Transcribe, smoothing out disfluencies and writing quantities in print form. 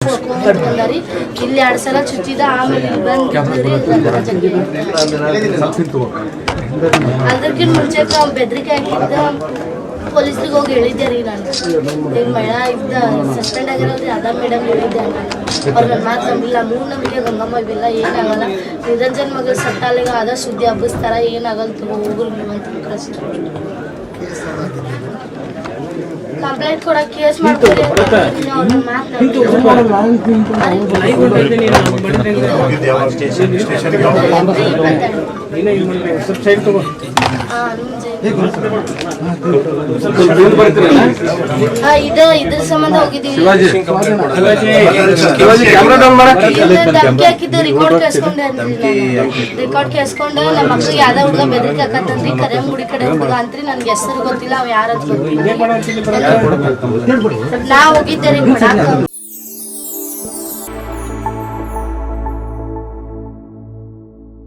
ಬಂದಾರಿ ಇಲ್ಲಿ 2 ಸಲ ಚುಚ್ಚಿದ ಆಮೇಲೆ ಇಲ್ಲಿ ಬಂದ್ರಿ ಅದಕ್ಕಿಂತ ಮುಂಚೆ ಬೆದರಿಕೆ ಹಾಕಿದ್ದ ಪೊಲೀಸ್ರಿಗೆ ಹೋಗಿ ಹೇಳಿದ್ದೆ ರೀ ನಾನು ಈಗ ಮಹಿಳಾ ಇದ್ದ ಸಸ್ಪೆಂಡ್ ಆಗಿರೋದ್ರಿ ಅದ ಮೇಡಮ್ ಹೇಳಿದ್ದೆ ಅವ್ರು ನನ್ನ ಮಾತು ನಂಬಿಲ್ಲ ಮೂಢನಂಬಿಕೆ ಗಂಗಮ್ಮ ಇವೆಲ್ಲ ಏನಾಗಲ್ಲ ನಿರಂಜನ್ ಮಗಳು ಸಟ್ಟಾಲಿಗ ಅದ ಸುದ್ದಿ ಹಬ್ಬಿಸ್ತಾರ ಏನಾಗಲ್ಲ ಹೋಗ್ರಿ ನೀವು ಅಂತ ಕಳಿಸಿದ್ರು ಕಂಪ್ಲೇಂಟ್ ಕೂಡ ಕೇಸ್ ಮಾಡ್ತೀವಿ ಇದ್ರ ಸಂಬಂಧ ಹೋಗಿದ್ದೀವಿ ಧಮ್ಕಿ ಹಾಕಿದ್ದು ರಿಕಾರ್ಡ್ ಕೇಸ್ಕೊಂಡೆ ನಮ್ಮ ಮಕ್ಳಿಗೆ ಯಾವ್ದೋ ಹುಡುಗ ಬೆದರಿಕೆ ಹಾಕತ್ತಂದ್ರಿ ಕರೆಂಗುಡಿ ಕಡೆ ಹುಡುಗ ಅಂತ್ರಿ ನನ್ಗೆ ಹೆಸರು ಗೊತ್ತಿಲ್ಲ ಅವ್ ಯಾರ ನಾ ಹೋಗಿದ್ದೆ ರೀ